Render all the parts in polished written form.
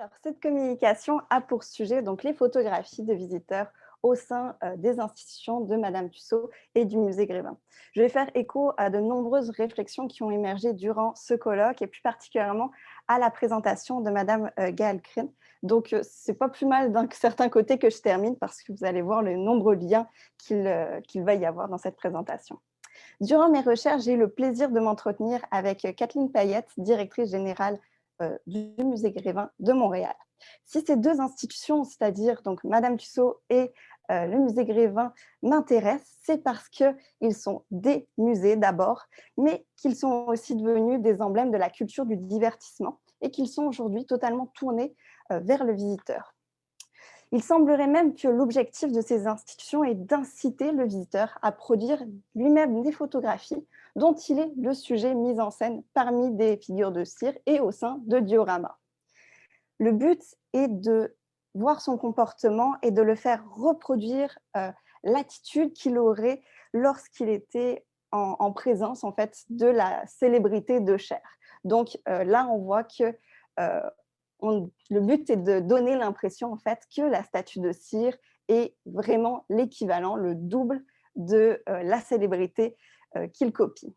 Alors, cette communication a pour sujet donc les photographies de visiteurs au sein des institutions de Madame Tussaud et du musée Grévin. Je vais faire écho à de nombreuses réflexions qui ont émergé durant ce colloque et plus particulièrement à la présentation de Madame Gaëlle Crine. Donc, c'est pas plus mal d'un certain côté que je termine parce que vous allez voir les nombreux liens qu'il va y avoir dans cette présentation. Durant mes recherches, j'ai eu le plaisir de m'entretenir avec Kathleen Payette, directrice générale du musée Grévin de Montréal. Si ces deux institutions, c'est-à-dire donc Madame Tussaud et le musée Grévin, m'intéressent, c'est parce qu'ils sont des musées d'abord, mais qu'ils sont aussi devenus des emblèmes de la culture du divertissement et qu'ils sont aujourd'hui totalement tournés vers le visiteur. Il semblerait même que l'objectif de ces institutions est d'inciter le visiteur à produire lui-même des photographies dont il est le sujet mis en scène parmi des figures de cire et au sein de dioramas. Le but est de voir son comportement et de le faire reproduire l'attitude qu'il aurait lorsqu'il était en présence en fait, de la célébrité de chair. Donc là, on voit que le but est de donner l'impression en fait, que la statue de cire est vraiment l'équivalent, le double de la célébrité qu'il copie.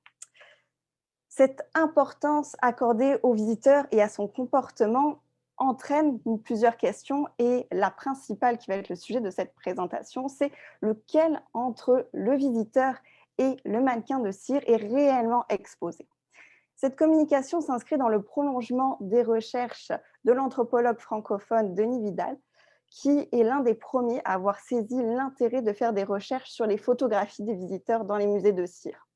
Cette importance accordée au visiteur et à son comportement entraîne plusieurs questions et la principale qui va être le sujet de cette présentation, c'est lequel entre le visiteur et le mannequin de cire est réellement exposé. Cette communication s'inscrit dans le prolongement des recherches de l'anthropologue francophone Denis Vidal, qui est l'un des premiers à avoir saisi l'intérêt de faire des recherches sur les photographies des visiteurs dans les musées de cire.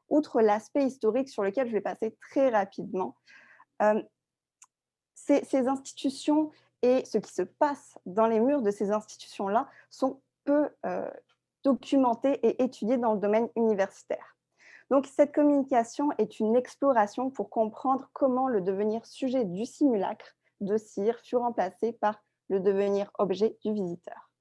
Outre l'aspect historique sur lequel je vais passer très rapidement, euh, ces institutions et ce qui se passe dans les murs de ces institutions-là sont peu documentés et étudiés dans le domaine universitaire. Donc, cette communication est une exploration pour comprendre comment le devenir sujet du simulacre de cire fut remplacé par le devenir objet du visiteur.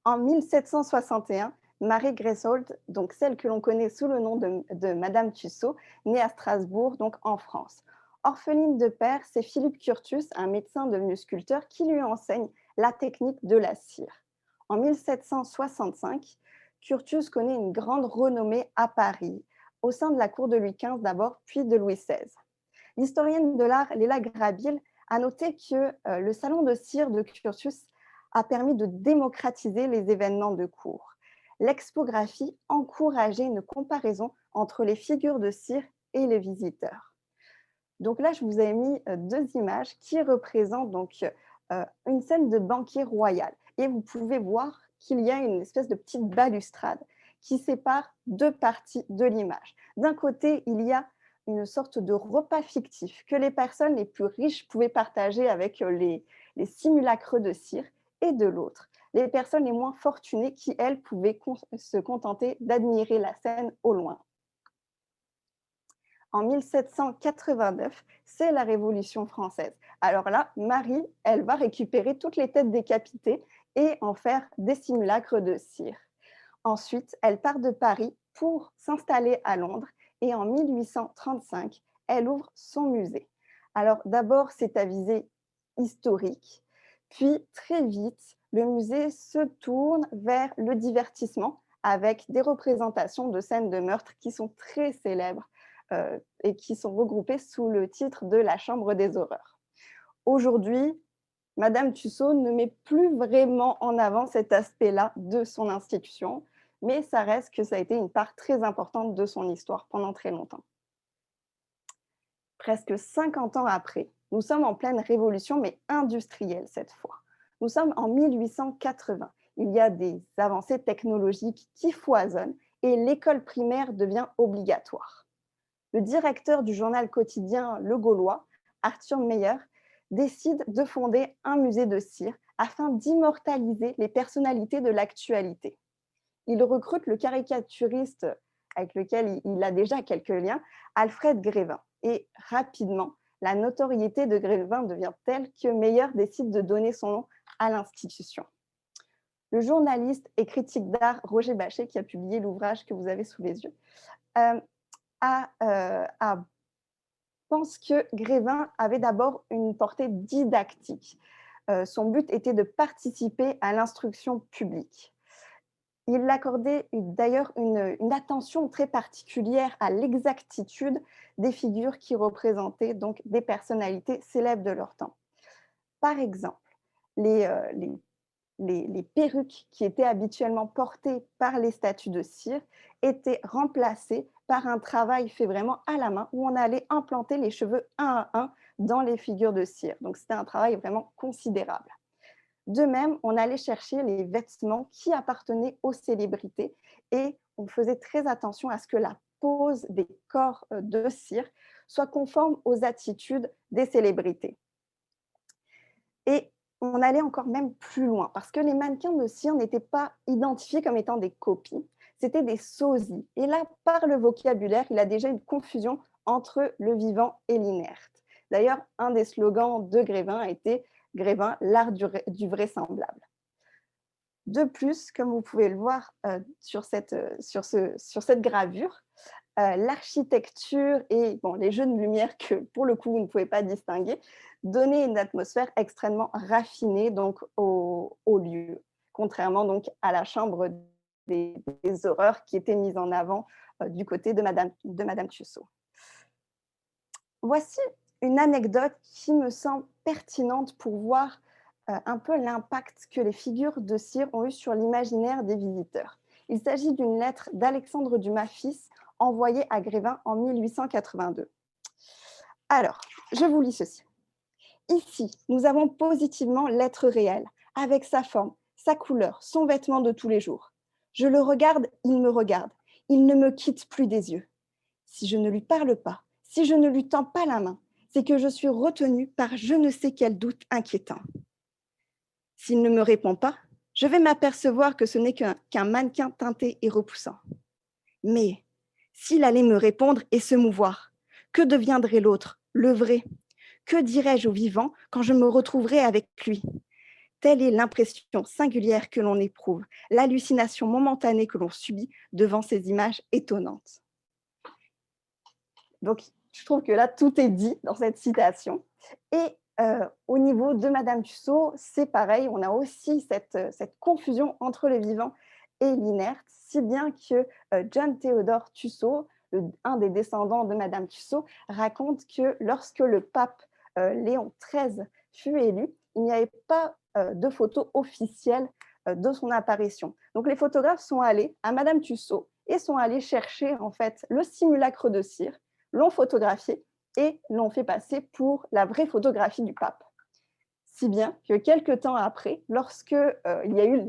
En 1761, Marie Greswold, donc celle que l'on connaît sous le nom de Madame Tussaud, née à Strasbourg, donc en France. Orpheline de père, c'est Philippe Curtius, un médecin devenu sculpteur, qui lui enseigne la technique de la cire. En 1765, Curtius connaît une grande renommée à Paris, au sein de la cour de Louis XV d'abord, puis de Louis XVI. L'historienne de l'art Léla Grabil a noté que le salon de cire de Curtius a permis de démocratiser les événements de cour. L'expographie encourageait une comparaison entre les figures de cire et les visiteurs. Donc là, je vous ai mis deux images qui représentent donc une scène de banquet royal. Et vous pouvez voir qu'il y a une espèce de petite balustrade qui sépare deux parties de l'image. D'un côté, il y a une sorte de repas fictif que les personnes les plus riches pouvaient partager avec les simulacres de cire, et de l'autre, les personnes les moins fortunées qui, elles, pouvaient se contenter d'admirer la scène au loin. En 1789, c'est la Révolution française. Alors là, Marie, elle va récupérer toutes les têtes décapitées et en faire des simulacres de cire. Ensuite, elle part de Paris pour s'installer à Londres et en 1835, elle ouvre son musée. Alors d'abord, c'est à visée historique, puis très vite, le musée se tourne vers le divertissement avec des représentations de scènes de meurtre qui sont très célèbres et qui sont regroupées sous le titre de la Chambre des horreurs. Aujourd'hui, Madame Tussaud ne met plus vraiment en avant cet aspect-là de son institution, mais ça reste que ça a été une part très importante de son histoire pendant très longtemps. Presque 50 ans après, nous sommes en pleine révolution, mais industrielle cette fois. Nous sommes en 1880. Il y a des avancées technologiques qui foisonnent et l'école primaire devient obligatoire. Le directeur du journal quotidien Le Gaulois, Arthur Meyer, décide de fonder un musée de cire afin d'immortaliser les personnalités de l'actualité. Il recrute le caricaturiste avec lequel il a déjà quelques liens, Alfred Grévin. Et rapidement, la notoriété de Grévin devient telle que Meyer décide de donner son nom à l'institution. Le journaliste et critique d'art Roger Bachet, qui a publié l'ouvrage que vous avez sous les yeux, a pense que Grévin avait d'abord une portée didactique. Son but était de participer à l'instruction publique. Il accordait d'ailleurs une attention très particulière à l'exactitude des figures qui représentaient donc des personnalités célèbres de leur temps. Par exemple, les, les perruques qui étaient habituellement portées par les statues de cire étaient remplacées par un travail fait vraiment à la main où on allait implanter les cheveux un à un dans les figures de cire. Donc c'était un travail vraiment considérable. De même, on allait chercher les vêtements qui appartenaient aux célébrités et on faisait très attention à ce que la pose des corps de cire soit conforme aux attitudes des célébrités. Et on allait encore même plus loin, parce que les mannequins de cire n'étaient pas identifiés comme étant des copies, c'était des sosies. Et là, par le vocabulaire, il a déjà une confusion entre le vivant et l'inerte. D'ailleurs, un des slogans de Grévin a été Grévin, l'art du vraisemblable. De plus, comme vous pouvez le voir sur cette gravure, l'architecture et bon, les jeux de lumière que, pour le coup, vous ne pouvez pas distinguer, donnaient une atmosphère extrêmement raffinée donc, au lieu, contrairement donc, à la chambre des horreurs qui était mise en avant du côté de Madame Tussaud. Voici une anecdote qui me semble pertinente pour voir un peu l'impact que les figures de cire ont eu sur l'imaginaire des visiteurs. Il s'agit d'une lettre d'Alexandre Dumas fils envoyée à Grévin en 1882. Alors, je vous lis ceci. Ici, nous avons positivement l'être réel, avec sa forme, sa couleur, son vêtement de tous les jours. Je le regarde, il me regarde. Il ne me quitte plus des yeux. Si je ne lui parle pas, si je ne lui tends pas la main, c'est que je suis retenue par je ne sais quel doute inquiétant. S'il ne me répond pas, je vais m'apercevoir que ce n'est qu'un mannequin teinté et repoussant. Mais s'il allait me répondre et se mouvoir, que deviendrait l'autre, le vrai? Que dirais-je au vivant quand je me retrouverai avec lui? Telle est l'impression singulière que l'on éprouve, l'hallucination momentanée que l'on subit devant ces images étonnantes. Donc, je trouve que là, tout est dit dans cette citation. Et au niveau de Madame Tussaud, c'est pareil, on a aussi cette confusion entre le vivant et l'inerte, si bien que John Theodore Tussaud, un des descendants de Madame Tussaud, raconte que lorsque le pape Léon XIII fut élu, il n'y avait pas de photo officielle de son apparition. Donc les photographes sont allés à Madame Tussaud et sont allés chercher en fait le simulacre de cire, l'ont photographié et l'ont fait passer pour la vraie photographie du pape. Si bien que quelques temps après, lorsque il y a eu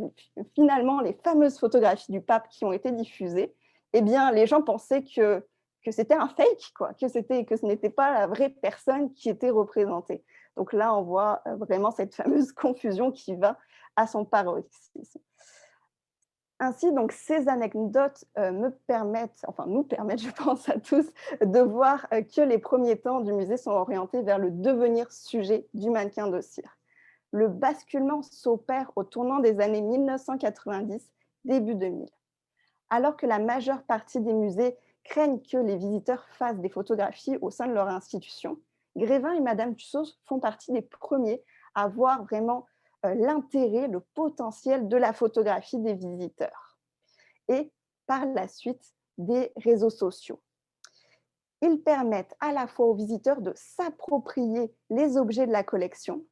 finalement les fameuses photographies du pape qui ont été diffusées, eh bien, les gens pensaient que c'était un fake, quoi, que ce n'était pas la vraie personne qui était représentée. Donc là, on voit vraiment cette fameuse confusion qui va à son paroxysme. Ainsi, donc, ces anecdotes nous permettent, je pense à tous, de voir que les premiers temps du musée sont orientés vers le devenir sujet du mannequin de cire. Le basculement s'opère au tournant des années 1990, début 2000. Alors que la majeure partie des musées craignent que les visiteurs fassent des photographies au sein de leur institution, Grévin et Madame Tussaud font partie des premiers à voir vraiment l'intérêt, le potentiel de la photographie des visiteurs et par la suite des réseaux sociaux. Ils permettent à la fois aux visiteurs de s'approprier les objets de la collection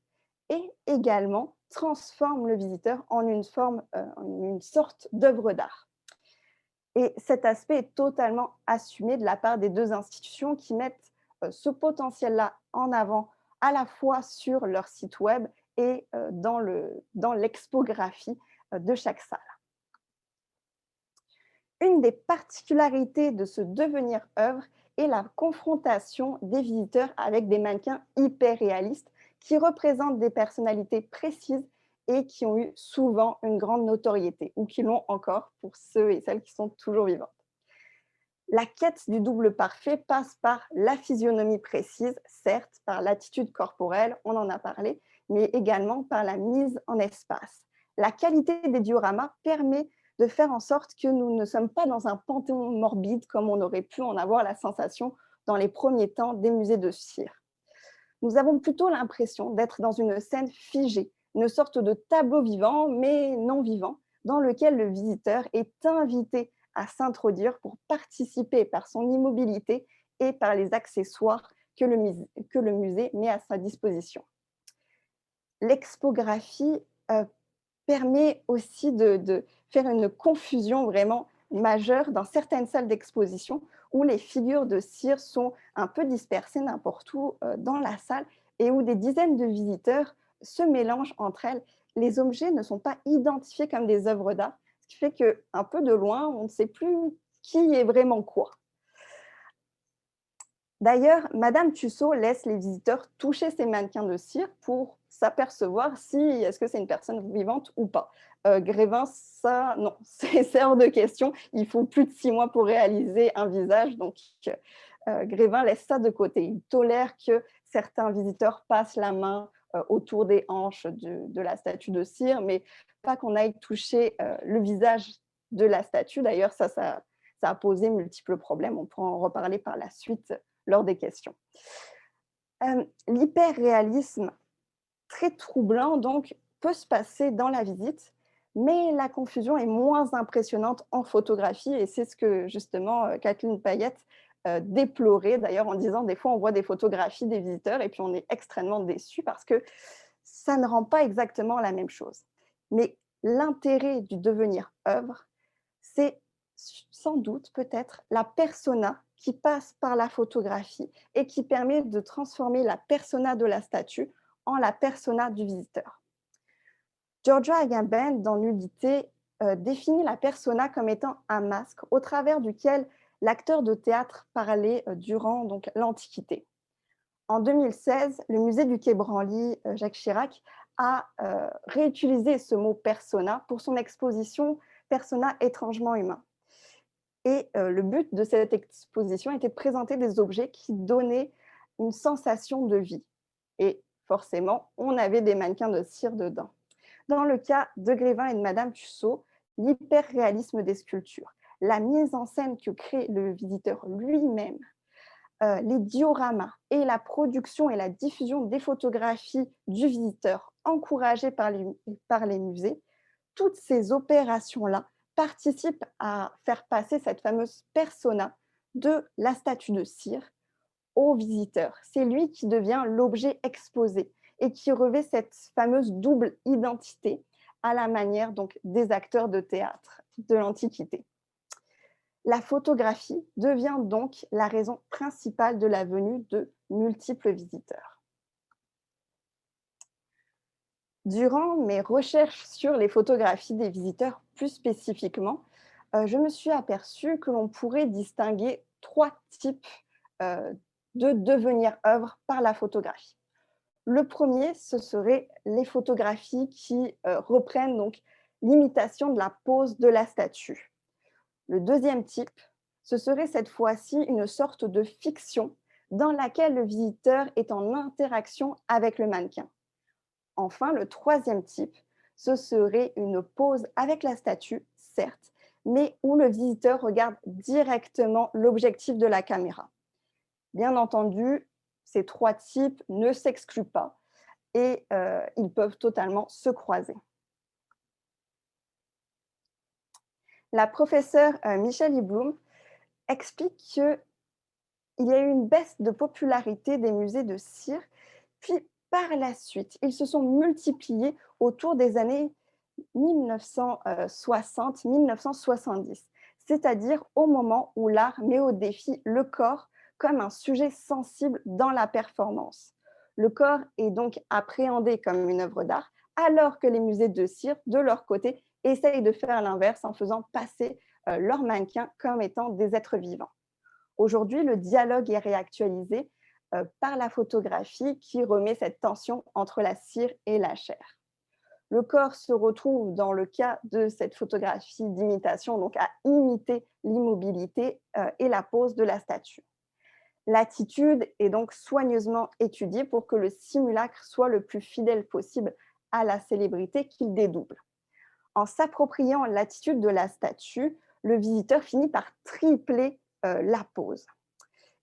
et également transforment le visiteur en une sorte d'œuvre d'art. Et cet aspect est totalement assumé de la part des deux institutions qui mettent ce potentiel-là en avant à la fois sur leur site web et dans l'expographie de chaque salle. Une des particularités de ce devenir œuvre est la confrontation des visiteurs avec des mannequins hyper réalistes qui représentent des personnalités précises et qui ont eu souvent une grande notoriété ou qui l'ont encore pour ceux et celles qui sont toujours vivantes. La quête du double parfait passe par la physionomie précise, certes, par l'attitude corporelle, on en a parlé, mais également par la mise en espace. La qualité des dioramas permet de faire en sorte que nous ne sommes pas dans un panthéon morbide comme on aurait pu en avoir la sensation dans les premiers temps des musées de cire. Nous avons plutôt l'impression d'être dans une scène figée, une sorte de tableau vivant, mais non vivant, dans lequel le visiteur est invité à s'introduire pour participer par son immobilité et par les accessoires que le musée met à sa disposition. L'expographie permet aussi de faire une confusion vraiment majeure dans certaines salles d'exposition où les figures de cire sont un peu dispersées n'importe où dans la salle et où des dizaines de visiteurs se mélangent entre elles. Les objets ne sont pas identifiés comme des œuvres d'art, ce qui fait qu'un peu de loin, on ne sait plus qui est vraiment quoi. D'ailleurs, Madame Tussaud laisse les visiteurs toucher ces mannequins de cire pour s'apercevoir si est-ce que c'est une personne vivante ou pas. Grévin, ça, non, c'est hors de question. Il faut plus de 6 mois pour réaliser un visage, donc Grévin laisse ça de côté. Il tolère que certains visiteurs passent la main autour des hanches de la statue de cire, mais pas qu'on aille toucher le visage de la statue. D'ailleurs, ça a posé multiples problèmes. On pourra en reparler par la suite lors des questions. L'hyperréalisme très troublant donc peut se passer dans la visite, mais la confusion est moins impressionnante en photographie et c'est ce que justement Kathleen Payette déplorait d'ailleurs en disant des fois on voit des photographies des visiteurs et puis on est extrêmement déçu parce que ça ne rend pas exactement la même chose. Mais l'intérêt du devenir œuvre, c'est sans doute peut-être la persona qui passe par la photographie et qui permet de transformer la persona de la statue en la persona du visiteur. Giorgio Agamben, dans Nudité, définit la persona comme étant un masque au travers duquel l'acteur de théâtre parlait durant l'Antiquité. En 2016, le musée du Quai Branly, Jacques Chirac, a réutilisé ce mot persona pour son exposition Persona étrangement humain. Et le but de cette exposition était de présenter des objets qui donnaient une sensation de vie. Et forcément, on avait des mannequins de cire dedans. Dans le cas de Grévin et de Madame Tussaud, l'hyperréalisme des sculptures, la mise en scène que crée le visiteur lui-même, les dioramas et la production et la diffusion des photographies du visiteur encouragées par les musées, toutes ces opérations-là participent à faire passer cette fameuse persona de la statue de cire au visiteur. C'est lui qui devient l'objet exposé et qui revêt cette fameuse double identité à la manière donc des acteurs de théâtre de l'Antiquité. La photographie devient donc la raison principale de la venue de multiples visiteurs. Durant mes recherches sur les photographies des visiteurs plus spécifiquement, je me suis aperçue que l'on pourrait distinguer 3 types de devenir œuvre par la photographie. Le premier, ce serait les photographies qui reprennent donc l'imitation de la pose de la statue. Le deuxième type, ce serait cette fois-ci une sorte de fiction dans laquelle le visiteur est en interaction avec le mannequin. Enfin, le troisième type, ce serait une pose avec la statue, certes, mais où le visiteur regarde directement l'objectif de la caméra. Bien entendu, ces 3 types ne s'excluent pas et ils peuvent totalement se croiser. La professeure Michèle Bloom explique qu'il y a eu une baisse de popularité des musées de cire, puis par la suite, ils se sont multipliés autour des années 1960-1970, c'est-à-dire au moment où l'art met au défi le corps comme un sujet sensible dans la performance. Le corps est donc appréhendé comme une œuvre d'art, alors que les musées de cire, de leur côté, essayent de faire l'inverse en faisant passer leurs mannequins comme étant des êtres vivants. Aujourd'hui, le dialogue est réactualisé par la photographie qui remet cette tension entre la cire et la chair. Le corps se retrouve dans le cas de cette photographie d'imitation, donc à imiter l'immobilité et la pose de la statue. L'attitude est donc soigneusement étudiée pour que le simulacre soit le plus fidèle possible à la célébrité qu'il dédouble. En s'appropriant l'attitude de la statue, le visiteur finit par tripler la pose.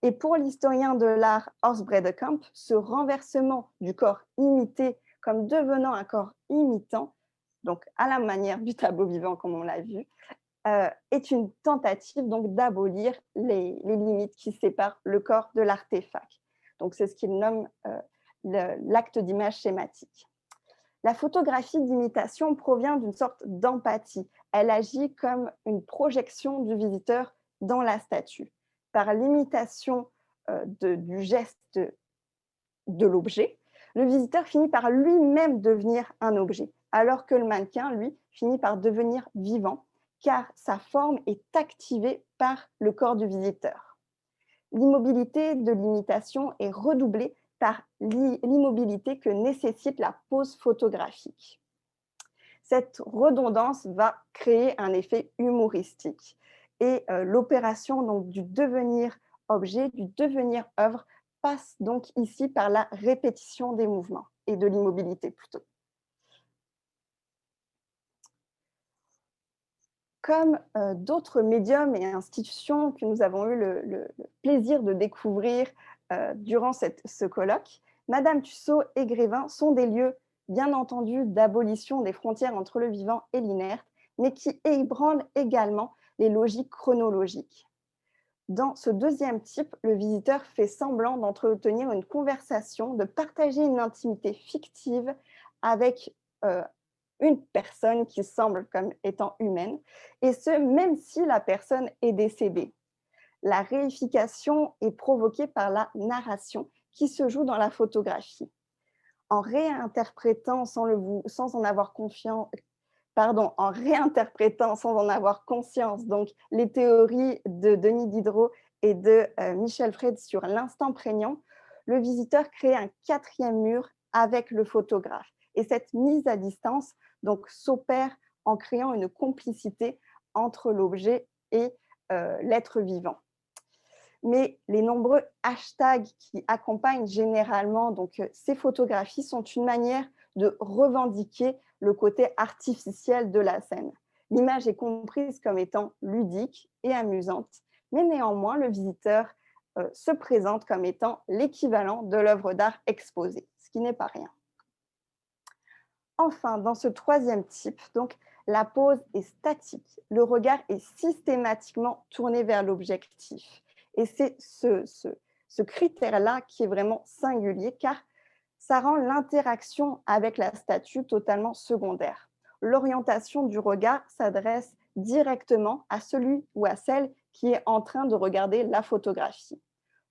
Et pour l'historien de l'art Horst Bredekamp, ce renversement du corps imité comme devenant un corps imitant, donc à la manière du tableau vivant comme on l'a vu, est une tentative donc d'abolir les limites qui séparent le corps de l'artefact. Donc c'est ce qu'il nomme l'acte d'image schématique. La photographie d'imitation provient d'une sorte d'empathie. Elle agit comme une projection du visiteur dans la statue. Par l'imitation du geste de l'objet, le visiteur finit par lui-même devenir un objet, alors que le mannequin, lui, finit par devenir vivant, car sa forme est activée par le corps du visiteur. L'immobilité de l'imitation est redoublée par l'immobilité que nécessite la pose photographique. Cette redondance va créer un effet humoristique. Et l'opération donc, du devenir objet, du devenir œuvre, passe donc ici par la répétition des mouvements et de l'immobilité plutôt. Comme d'autres médiums et institutions que nous avons eu le plaisir de découvrir durant ce colloque, Madame Tussaud et Grévin sont des lieux, bien entendu, d'abolition des frontières entre le vivant et l'inerte, mais qui ébranlent également les logiques chronologiques. Dans ce deuxième type, le visiteur fait semblant d'entretenir une conversation, de partager une intimité fictive avec une personne qui semble comme étant humaine, et ce, même si la personne est décédée. La réification est provoquée par la narration qui se joue dans la photographie. En réinterprétant sans en avoir conscience donc, les théories de Denis Diderot et de Michel Freud sur l'instant prégnant, le visiteur crée un quatrième mur avec le photographe. Et cette mise à distance donc, s'opère en créant une complicité entre l'objet et l'être vivant. Mais les nombreux hashtags qui accompagnent généralement donc, ces photographies sont une manière de revendiquer le côté artificiel de la scène. L'image est comprise comme étant ludique et amusante, mais néanmoins, le visiteur se présente comme étant l'équivalent de l'œuvre d'art exposée, ce qui n'est pas rien. Enfin, dans ce troisième type, donc, la pose est statique, le regard est systématiquement tourné vers l'objectif. Et c'est ce critère-là qui est vraiment singulier, car ça rend l'interaction avec la statue totalement secondaire. L'orientation du regard s'adresse directement à celui ou à celle qui est en train de regarder la photographie.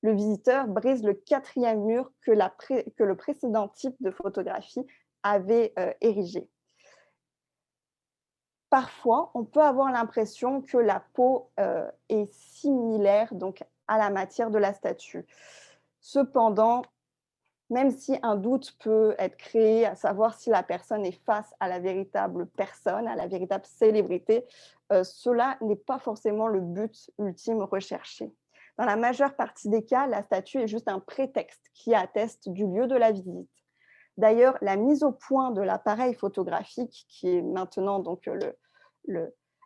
Le visiteur brise le quatrième mur que le précédent type de photographie avait érigé. Parfois, on peut avoir l'impression que la peau est similaire donc, à la matière de la statue. Cependant, même si un doute peut être créé à savoir si la personne est face à la véritable personne, à la véritable célébrité, cela n'est pas forcément le but ultime recherché. Dans la majeure partie des cas, la statue est juste un prétexte qui atteste du lieu de la visite. D'ailleurs, la mise au point de l'appareil photographique, qui est maintenant donc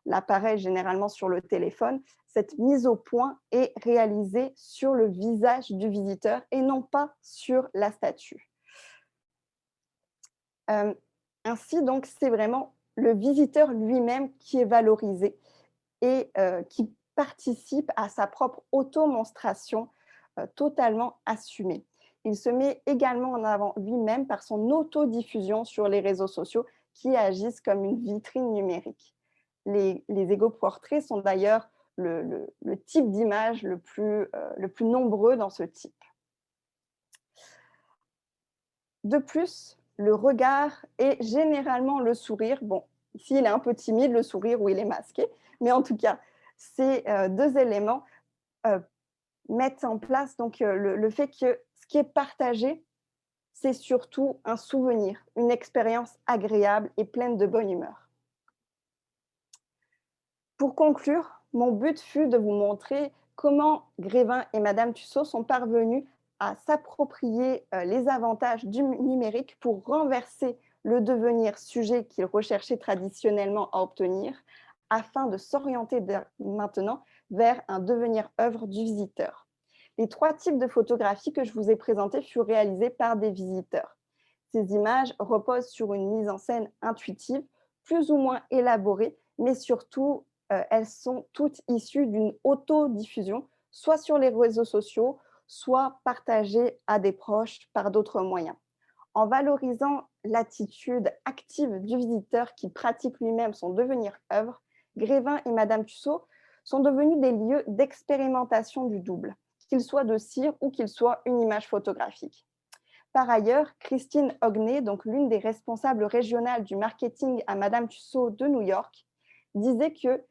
l'appareil généralement sur le téléphone, cette mise au point est réalisée sur le visage du visiteur et non pas sur la statue. Ainsi, donc, c'est vraiment le visiteur lui-même qui est valorisé et qui participe à sa propre automonstration totalement assumée. Il se met également en avant lui-même par son autodiffusion sur les réseaux sociaux qui agissent comme une vitrine numérique. Les égoportraits sont d'ailleurs le type d'image le plus nombreux dans ce type. De plus, le regard et généralement le sourire, bon, ici il est un peu timide le sourire ou il est masqué, mais en tout cas, ces deux éléments mettent en place donc, le fait que ce qui est partagé, c'est surtout un souvenir, une expérience agréable et pleine de bonne humeur. Pour conclure, mon but fut de vous montrer comment Grévin et Madame Tussaud sont parvenus à s'approprier les avantages du numérique pour renverser le devenir sujet qu'ils recherchaient traditionnellement à obtenir, afin de s'orienter maintenant vers un devenir œuvre du visiteur. Les 3 types de photographies que je vous ai présentés furent réalisés par des visiteurs. Ces images reposent sur une mise en scène intuitive, plus ou moins élaborée, mais surtout, elles sont toutes issues d'une autodiffusion, soit sur les réseaux sociaux, soit partagées à des proches par d'autres moyens. En valorisant l'attitude active du visiteur qui pratique lui-même son devenir œuvre, Grévin et Madame Tussaud sont devenus des lieux d'expérimentation du double, qu'il soit de cire ou qu'il soit une image photographique. Par ailleurs, Christine Hogney, donc l'une des responsables régionales du marketing à Madame Tussaud de New York, disait que,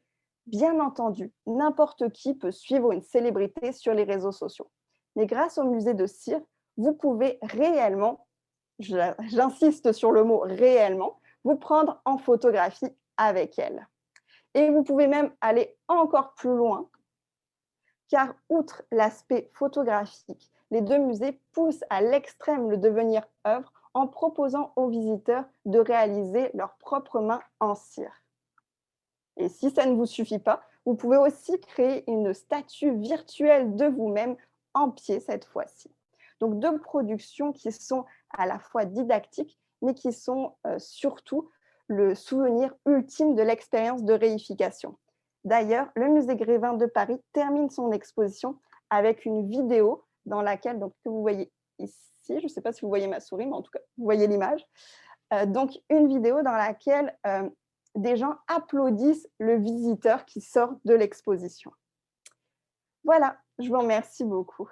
bien entendu, n'importe qui peut suivre une célébrité sur les réseaux sociaux. Mais grâce au musée de cire, vous pouvez réellement, j'insiste sur le mot réellement, vous prendre en photographie avec elle. Et vous pouvez même aller encore plus loin, car outre l'aspect photographique, les 2 musées poussent à l'extrême le devenir œuvre en proposant aux visiteurs de réaliser leurs propres mains en cire. Et si ça ne vous suffit pas, vous pouvez aussi créer une statue virtuelle de vous-même en pied cette fois-ci. Donc 2 productions qui sont à la fois didactiques, mais qui sont surtout le souvenir ultime de l'expérience de réification. D'ailleurs, le musée Grévin de Paris termine son exposition avec une vidéo dans laquelle, donc, que vous voyez ici, je ne sais pas si vous voyez ma souris, mais en tout cas, vous voyez l'image. Donc, une vidéo dans laquelle des gens applaudissent le visiteur qui sort de l'exposition. Voilà, je vous remercie beaucoup.